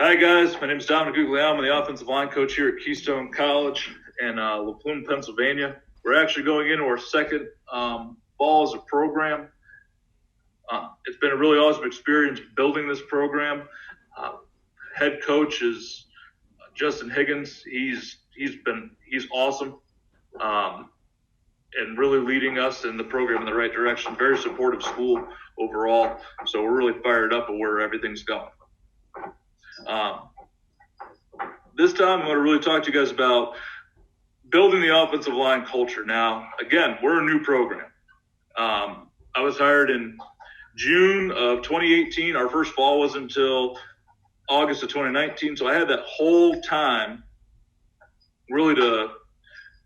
Hi guys, my name is Dominick Guglielmo. I'm the offensive line coach here at Keystone College in Plume, Pennsylvania. We're actually going into our second fall as a program. It's been a really awesome experience building this program. Head coach is Justin Higgins. He's awesome, and really leading us in the program in the right direction. Very supportive school overall, so we're really fired up at where everything's going. This time, I'm going to really talk to you guys about building the offensive line culture. Now, again, we're a new program. I was hired in June of 2018. Our first fall wasn't until August of 2019. So I had that whole time really to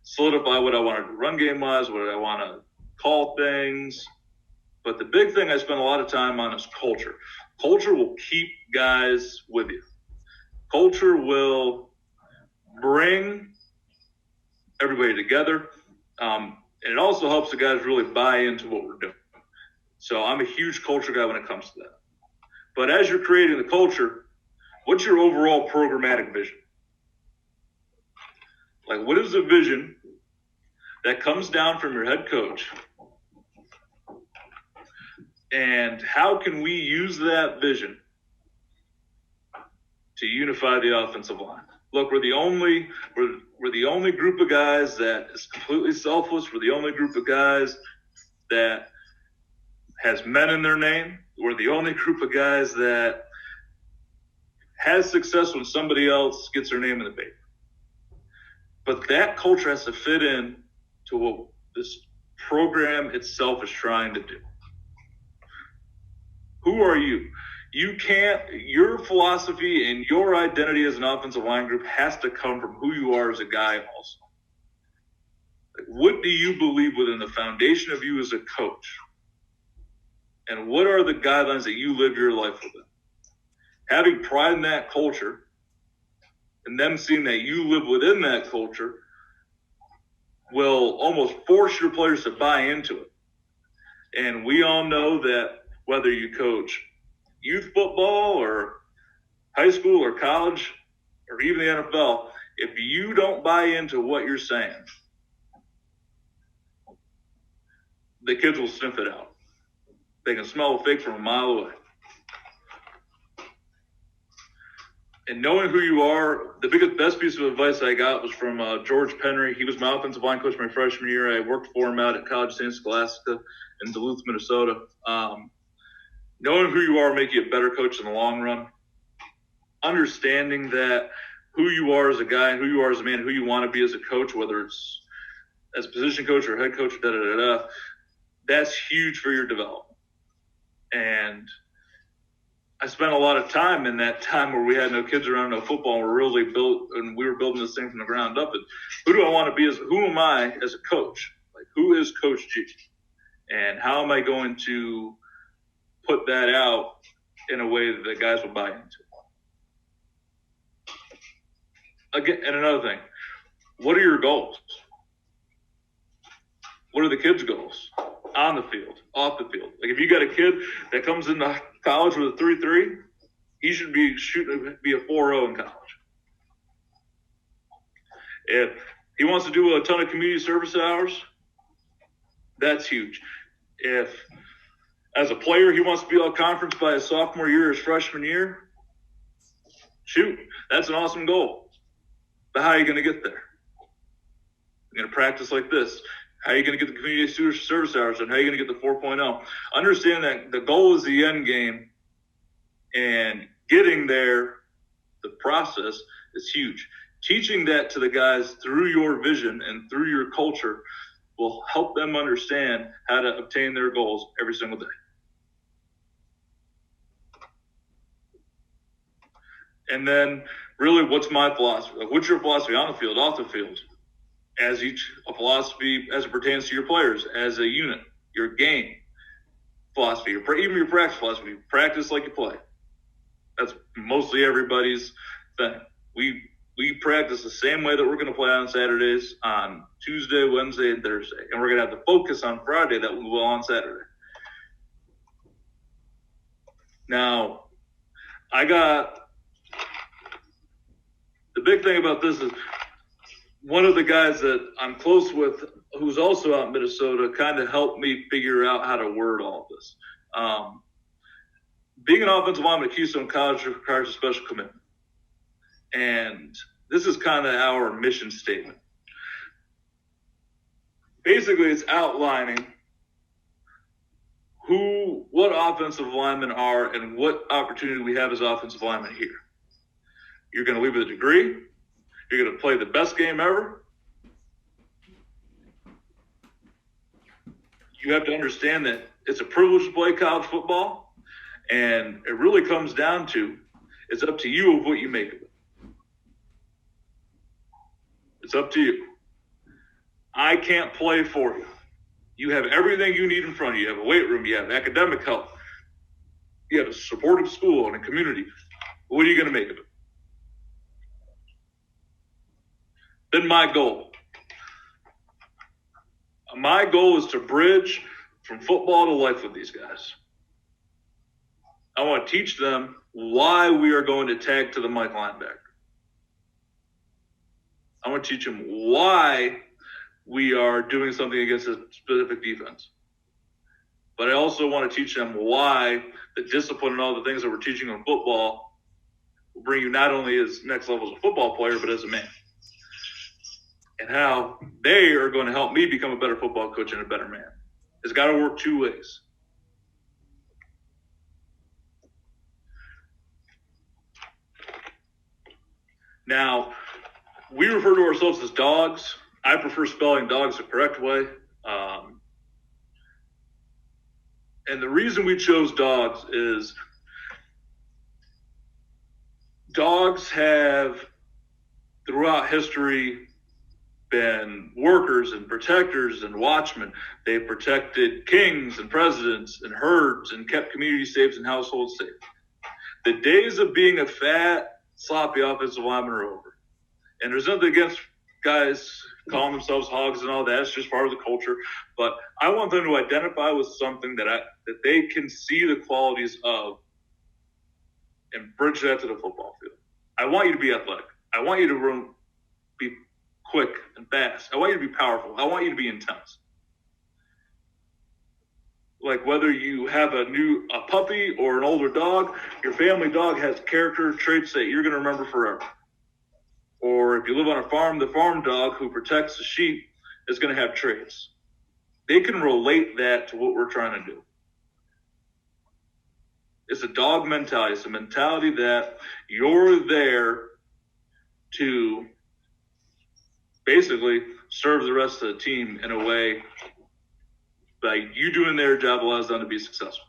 solidify what I wanted to run game-wise, what I want to call things. But the big thing I spent a lot of time on is culture. Culture will keep guys with you. Culture will bring everybody together. And it also helps the guys really buy into what we're doing. So I'm a huge culture guy when it comes to that. But as you're creating the culture, what's your overall programmatic vision? Like, what is the vision that comes down from your head coach? And how can we use that vision to unify the offensive line? Look, we're the only group of guys that is completely selfless. We're the only group of guys that has men in their name. We're the only group of guys that has success when somebody else gets their name in the paper. But that culture has to fit in to what this program itself is trying to do. Who are you? Your philosophy and your identity as an offensive line group has to come from who you are as a guy also. Like, what do you believe within the foundation of you as a coach? And what are the guidelines that you live your life within? Having pride in that culture and them seeing that you live within that culture will almost force your players to buy into it. And we all know that whether you coach youth football or high school or college or even the NFL, if you don't buy into what you're saying, the kids will sniff it out. They can smell a fake from a mile away. And knowing who you are, the best piece of advice I got was from George Penry. He was my offensive line coach my freshman year. I worked for him out at College St. Scholastica in Duluth, Minnesota. Knowing who you are will make you a better coach in the long run. Understanding that who you are as a guy and who you are as a man, who you want to be as a coach, whether it's as a position coach or head coach, that's huge for your development. And I spent a lot of time in that time where we had no kids around, no football, and we were building this thing from the ground up. And who do I want to be who am I as a coach? Like, who is Coach G? And how am I going to put that out in a way that the guys will buy into? Again, and another thing, what are your goals? What are the kids' goals? On the field, off the field. Like, if you got a kid that comes into college with a 3.3, he should be be a 4.0 in college. If he wants to do a ton of community service hours, that's huge. If, as a player, he wants to be all conference by his sophomore year, his freshman year, shoot, that's an awesome goal. But how are you going to get there? You're going to practice like this. How are you going to get the community service hours, and how are you going to get the 4.0? Understand that the goal is the end game, and getting there, the process is huge. Teaching that to the guys through your vision and through your culture will help them understand how to obtain their goals every single day. And then, really, what's my philosophy? Like, what's your philosophy on the field, off the field? A philosophy as it pertains to your players, as a unit, your game philosophy, even your practice philosophy. Practice like you play. That's mostly everybody's thing. We practice the same way that we're going to play on Saturdays, on Tuesday, Wednesday, and Thursday. And we're going to have the focus on Friday that we will on Saturday. Now, I got the big thing about this is one of the guys that I'm close with, who's also out in Minnesota, kind of helped me figure out how to word all of this. Being an offensive lineman at Keystone College requires a special commitment. And this is kind of our mission statement. Basically, it's outlining what offensive linemen are and what opportunity we have as offensive linemen here. You're going to leave with a degree. You're going to play the best game ever. You have to understand that it's a privilege to play college football, and it really comes down to it's up to you of what you make of it. It's up to you. I can't play for you. You have everything you need in front of you. You have a weight room. You have academic help. You have a supportive school and a community. What are you going to make of it? Then my goal is to bridge from football to life with these guys. I want to teach them why we are going to tag to the Mike linebacker. I want to teach them why we are doing something against a specific defense. But I also want to teach them why the discipline and all the things that we're teaching on football will bring you not only as next level as a football player, but as a man. And how they are going to help me become a better football coach and a better man. It's got to work two ways. Now, we refer to ourselves as dogs. I prefer spelling dogs the correct way. And the reason we chose dogs is dogs have, throughout history, been workers and protectors and watchmen. They've protected kings and presidents and herds and kept communities safe and households safe. The days of being a fat, sloppy offensive lineman are over. And there's nothing against guys calling themselves hogs and all that. It's just part of the culture. But I want them to identify with something that they can see the qualities of and bridge that to the football field. I want you to be athletic. I want you to be quick and fast. I want you to be powerful. I want you to be intense. Like whether you have a puppy or an older dog, your family dog has character traits that you're going to remember forever. Or if you live on a farm, the farm dog who protects the sheep is going to have traits. They can relate that to what we're trying to do. It's a dog mentality. It's a mentality that you're there to basically serve the rest of the team in a way that you doing their job allows them to be successful.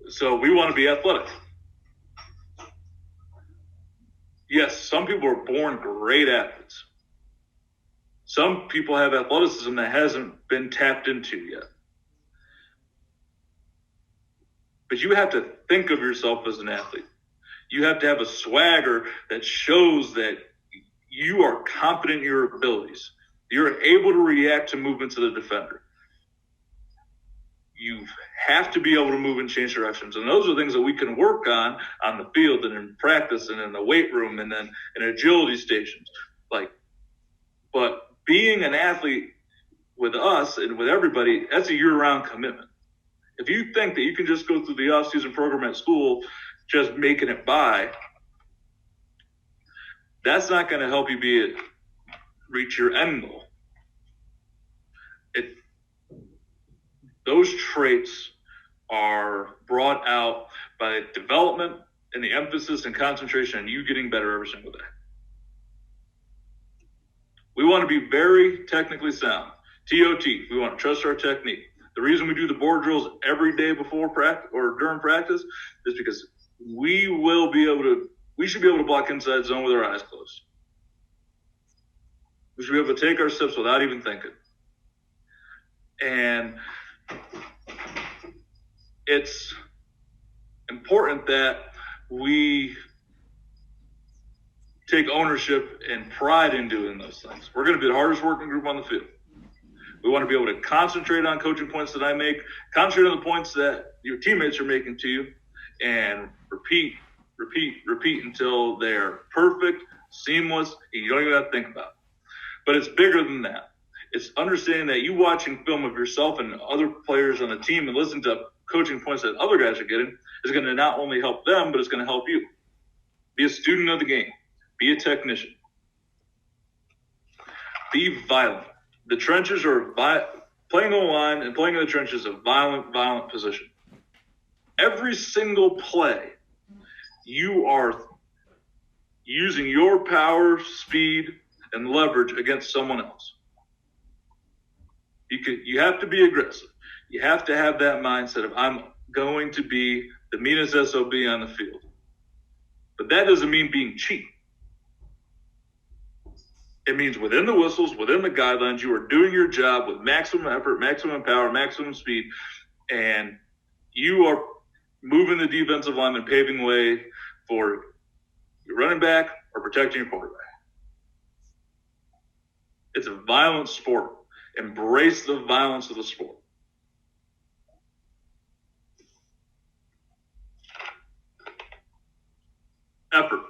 So we want to be athletic. Yes, some people are born great athletes. Some people have athleticism that hasn't been tapped into yet. But you have to think of yourself as an athlete. You have to have a swagger that shows that you are confident in your abilities. You're able to react to movements of the defender. You have to be able to move and change directions. And those are things that we can work on the field and in practice and in the weight room and then in agility stations. But being an athlete with us and with everybody, that's a year-round commitment. If you think that you can just go through the off-season program at school just making it by, that's not going to help you reach your end goal. Those traits are brought out by development and the emphasis and concentration on you getting better every single day. We want to be very technically sound. TOT, we want to trust our technique. The reason we do the board drills every day before practice or during practice is because we should be able to block inside zone with our eyes closed. We should be able to take our steps without even thinking. And it's important that we take ownership and pride in doing those things. We're going to be the hardest working group on the field. We want to be able to concentrate on coaching points that I make, concentrate on the points that your teammates are making to you, and repeat until they're perfect, seamless, and you don't even have to think about it. But it's bigger than that. It's understanding that you watching film of yourself and other players on the team and listening to coaching points that other guys are getting is going to not only help them, but it's going to help you. Be a student of the game. Be a technician. Be violent. The trenches are playing on the line and playing in the trenches is a violent position. Every single play, you are using your power, speed, and leverage against someone else. You have to be aggressive. You have to have that mindset of I'm going to be the meanest SOB on the field. But that doesn't mean being cheap. It means within the whistles, within the guidelines, you are doing your job with maximum effort, maximum power, maximum speed, and you are moving the defensive line and paving the way for your running back or protecting your quarterback. It's a violent sport. Embrace the violence of the sport. Effort.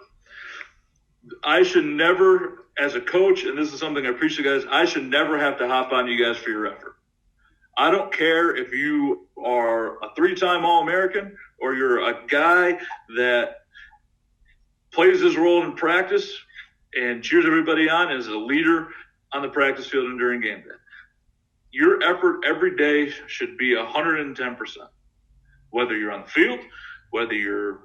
I should never, as a coach, and this is something I preach to guys, I should never have to hop on you guys for your effort. I don't care if you are a 3-time All-American or you're a guy that plays his role in practice and cheers everybody on as a leader on the practice field and during game day. Your effort every day should be 110%. Whether you're on the field, whether you're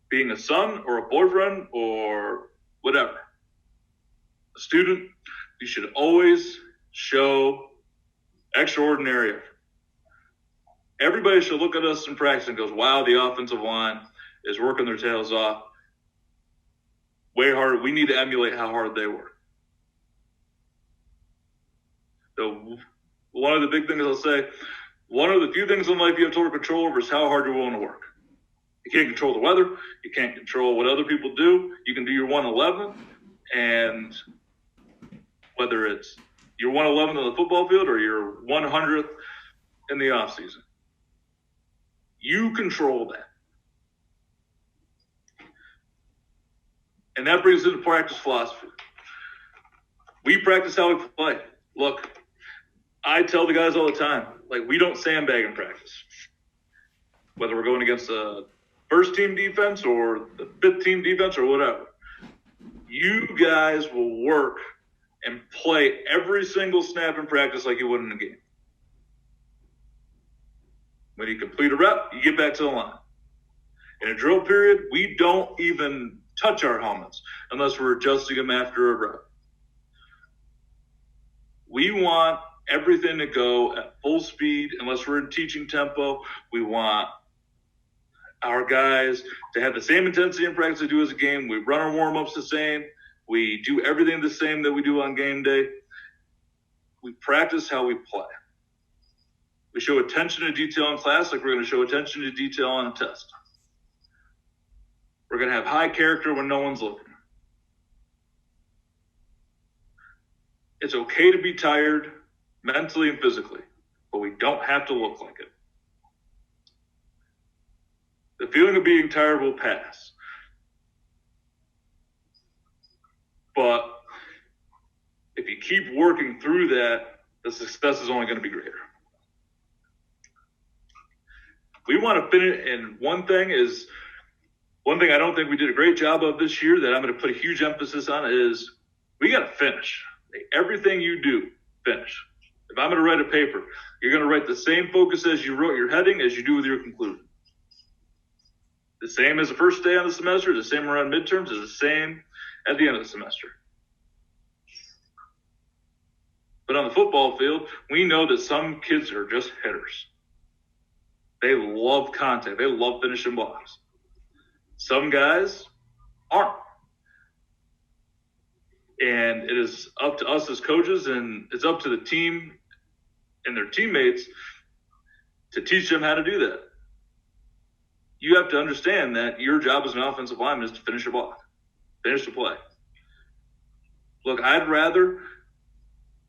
being a son or a boyfriend or whatever. A student, you should always show extraordinary effort. Everybody should look at us in practice and goes, wow, the offensive line is working their tails off. Way harder. We need to emulate how hard they work. So one of the big things I'll say, one of the few things in life you have total control over is how hard you're willing to work. You can't control the weather. You can't control what other people do. You can do your 111, and whether it's your 111 on the football field or your 100th in the off season, you control that. And that brings into practice philosophy. We practice how we play. Look, I tell the guys all the time, like, we don't sandbag in practice. Whether we're going against the first team defense or the 5th team defense or whatever. You guys will work and play every single snap in practice like you would in a game. When you complete a rep, you get back to the line. In a drill period, we don't even touch our helmets unless we're adjusting them after a rep. We want everything to go at full speed unless we're in teaching tempo. We want our guys to have the same intensity in practice they do as a game. We run our warm-ups the same. We do everything the same that we do on game day. We practice how we play. We show attention to detail in class like we're going to show attention to detail on a test. We're going to have high character when no one's looking. It's okay to be tired mentally and physically, but we don't have to look like it. The feeling of being tired will pass. But if you keep working through that, the success is only going to be greater. We want to finish, and one thing I don't think we did a great job of this year that I'm going to put a huge emphasis on is we got to finish. Everything you do, finish. If I'm going to write a paper, you're going to write the same focus as you wrote your heading as you do with your conclusion. The same as the first day on the semester, the same around midterms, is the same at the end of the semester. But on the football field, we know that some kids are just hitters. They love contact. They love finishing blocks. Some guys aren't. And it is up to us as coaches, and it's up to the team and their teammates to teach them how to do that. You have to understand that your job as an offensive lineman is to finish your block, finish the play. Look, I'd rather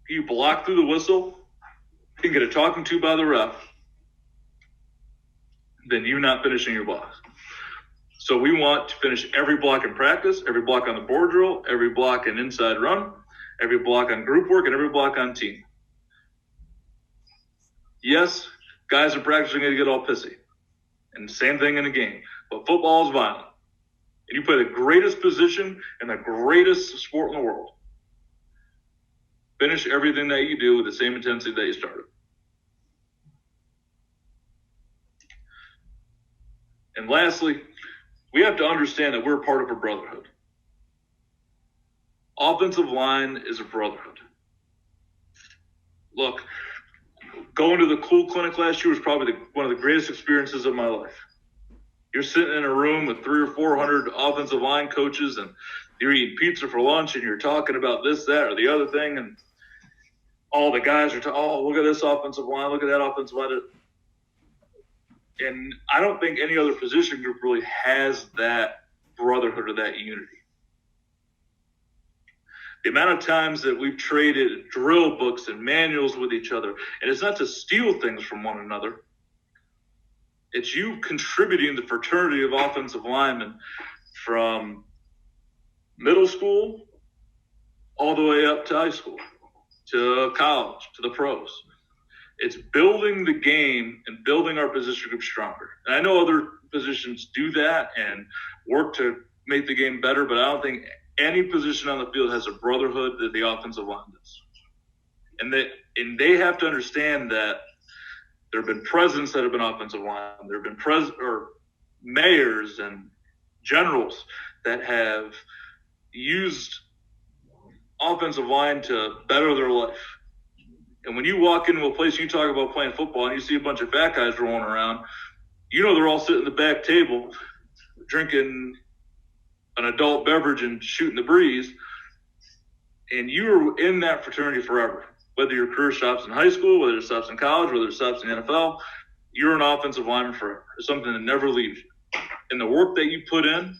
you block through the whistle and get a talking to by the ref than you not finishing your blocks. So we want to finish every block in practice, every block on the board drill, every block in inside run, every block on group work, and every block on team. Yes, guys in practice are going to get all pissy. And the same thing in the game. But football is violent. And you play the greatest position in the greatest sport in the world. Finish everything that you do with the same intensity that you started. And lastly, we have to understand that we're part of a brotherhood. Offensive line is a brotherhood. Look, going to the Cool Clinic last year was probably one of the greatest experiences of my life. You're sitting in a room with 300 or 400 offensive line coaches, and you're eating pizza for lunch, and you're talking about this, that, or the other thing, and all the guys are talking, oh, look at this offensive line, look at that offensive line. And I don't think any other position group really has that brotherhood or that unity. The amount of times that we've traded drill books and manuals with each other, and it's not to steal things from one another. It's you contributing the fraternity of offensive linemen from middle school all the way up to high school, to college, to the pros. It's building the game and building our position group stronger. And I know other positions do that and work to make the game better, but I don't think any position on the field has a brotherhood that the offensive line does. And they have to understand that there have been presidents that have been offensive line. There have been mayors and generals that have used offensive line to better their life. And when you walk into a place and you talk about playing football and you see a bunch of fat guys rolling around, you know they're all sitting at the back table drinking an adult beverage and shooting the breeze. And you're in that fraternity forever. Whether your career stops in high school, whether it stops in college, whether it stops in the NFL, you're an offensive lineman forever. It's something that never leaves you. And the work that you put in,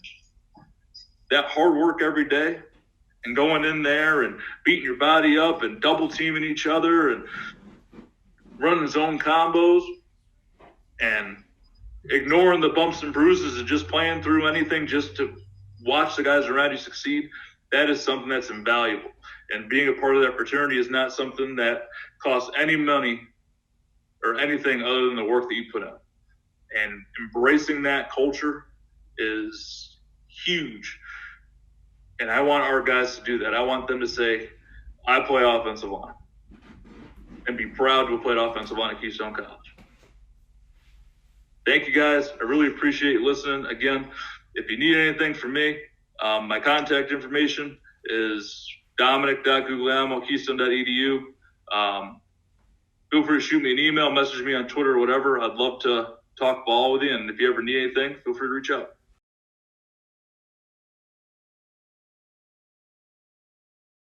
that hard work every day, and going in there and beating your body up and double teaming each other and running zone combos and ignoring the bumps and bruises and just playing through anything just to watch the guys around you succeed, that is something that's invaluable. And being a part of that fraternity is not something that costs any money or anything other than the work that you put out. And embracing that culture is huge. And I want our guys to do that. I want them to say, I play offensive line. And be proud to have played offensive line at Keystone College. Thank you, guys. I really appreciate you listening. Again, if you need anything from me, my contact information is Dominick.Guglielmo, Keystone.edu. Feel free to shoot me an email, message me on Twitter or whatever. I'd love to talk ball with you. And if you ever need anything, feel free to reach out.